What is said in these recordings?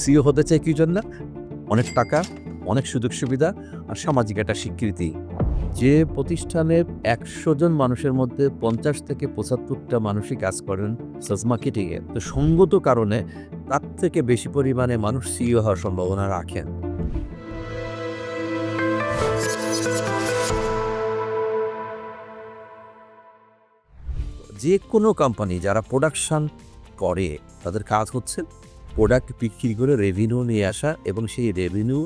CEO হতে চাই কি জন্য? অনেক টাকা, অনেক সুযোগ সুবিধা আর সামাজিক একটা স্বীকৃতি। যে প্রতিষ্ঠানে ১০০ জন মানুষের মধ্যে ৫০ থেকে ৭৫টা মানুষই কাজ করেন সেলস মার্কেটিংয়ে, তো সঙ্গত কারণে তার থেকে বেশি পরিমাণে মানুষ সিইও হওয়ার সম্ভাবনা রাখেন। যে কোনো কোম্পানি যারা প্রোডাকশন করে তাদের কাজ হচ্ছে প্রোডাক্ট বিক্রি করে রেভিনিউ নিয়ে আসা, এবং সেই রেভিনিউ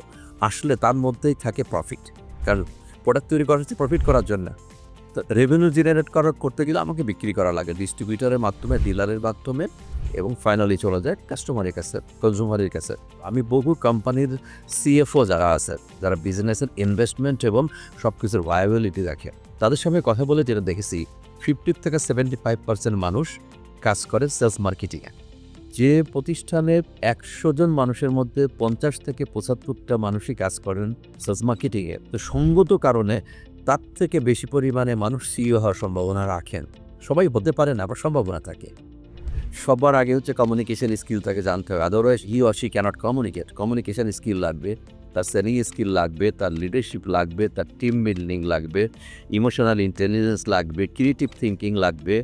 আসলে তার মধ্যেই থাকে প্রফিট। কারণ প্রোডাক্ট তৈরি করা হচ্ছে প্রফিট করার জন্য। তো রেভিনিউ জেনারেট করতে গেলে আমাকে বিক্রি করা লাগে ডিস্ট্রিবিউটরের মাধ্যমে, ডিলারের মাধ্যমে, এবং ফাইনালি চলে যায় কাস্টমারের কাছে, কনজিউমারের কাছে। আমি বহু কোম্পানির সিএফও যারা আছে, যারা বিজনেসের ইনভেস্টমেন্ট এবং সব কিছুর ভায়াবিলিটি দেখে, তাদের সঙ্গে কথা বলে যেটা দেখেছি 50 থেকে 75% মানুষ কাজ করে সেলস মার্কেটিংয়ে। যে প্রতিষ্ঠানে ১০০ জন মানুষের মধ্যে ৫০ থেকে ৭৫টা মানুষই কাজ করেন সেলস মার্কেটিংয়ে, তো সঙ্গত কারণে তার থেকে বেশি পরিমাণে মানুষ সিইও হওয়ার সম্ভাবনা রাখেন। সবাই হতে পারে না, আবার সম্ভাবনা থাকে। সবার আগে হচ্ছে কমিউনিকেশন স্কিল তাকে জানতে হবে, otherwise he or she cannot communicate. Communication skill লাগবে, তার সেলিং স্কিল লাগবে, তার লিডারশিপ লাগবে, তার টিম বিল্ডিং লাগবে, ইমোশনাল ইন্টেলিজেন্স লাগবে, ক্রিয়েটিভ থিঙ্কিং লাগবে,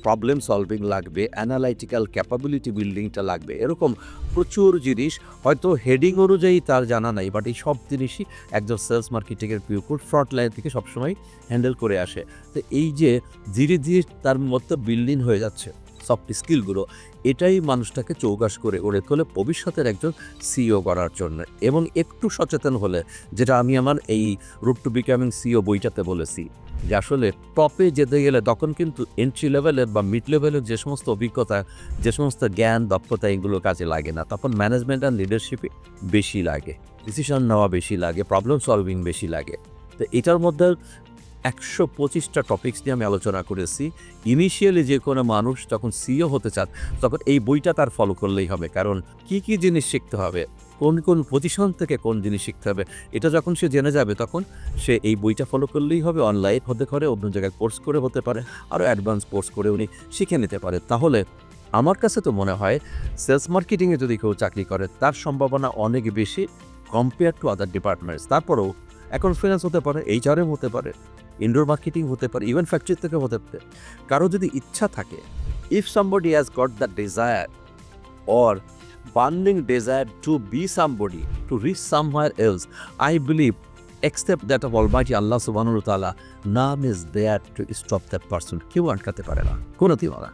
প্রবলেম সলভিং লাগবে, অ্যানালাইটিক্যাল ক্যাপাবিলিটি বিল্ডিংটা লাগবে। এরকম প্রচুর জিনিস হয়তো হেডিং অনুযায়ী তার জানা নাই, বাট এই সব জিনিসই একজন সেলস মার্কেটিংয়ের পিউপুল ফ্রন্ট লাইন থেকে সবসময় হ্যান্ডেল করে আসে। তো এই যে ধীরে ধীরে তার মধ্যে বিল্ডিং হয়ে যাচ্ছে সফট স্কিলগুলো, এটাই মানুষটাকে চৌকাশ করে গড়ে তোলে ভবিষ্যতের একজন সিইও করার জন্য। এবং একটু সচেতন হলে, যেটা আমি আমার এই রুট টু বিকামিং সিইও বইটাতে বলেছি, যে আসলে টপে যেতে গেলে তখন কিন্তু এন্ট্রি লেভেলের বা মিড লেভেলের যে সমস্ত অভিজ্ঞতা, যে সমস্ত জ্ঞান দক্ষতা, এগুলো কাজে লাগে না। তখন ম্যানেজমেন্ট আর লিডারশিপে বেশি লাগে, ডিসিশন নেওয়া বেশি লাগে, প্রবলেম সলভিং বেশি লাগে। তো এটার মধ্যে ১২৫টা টপিকস নিয়ে আমি আলোচনা করেছি। ইনিশিয়ালি যে কোনো মানুষ যখন সিইও হতে চান, তখন এই বইটা তার ফলো করলেই হবে। কারণ কি কি জিনিস শিখতে হবে, কোন কোন পজিশন থেকে কোন জিনিস শিখতে হবে, এটা যখন সে জেনে যাবে, তখন সে এই বইটা ফলো করলেই হবে। অনলাইন হতে পারে, অন্য জায়গায় কোর্স করে হতে পারে, আরও অ্যাডভান্স কোর্স করে উনি শিখে নিতে পারে। তাহলে আমার কাছে তো মনে হয় সেলস মার্কেটিংয়ে যদি কেউ চাকরি করে, তার সম্ভাবনা অনেক বেশি কম্পেয়ার টু আদার ডিপার্টমেন্টস। তারপরেও এখন ফিন্যান্স হতে পারে, এইচআরএম হতে পারে, ইনডোর মার্কেটিং হতে পারে, ইভেন ফ্যাক্টরি থেকে হতে পারে। কারো যদি ইচ্ছা থাকে, if somebody has got the desire or burning desire to be somebody, to reach somewhere else, I believe, except that of Almighty Allah subhanahu wa ta'ala, none is there to stop that person. কেউ আটকাতে পারে না, কোনো দিন না।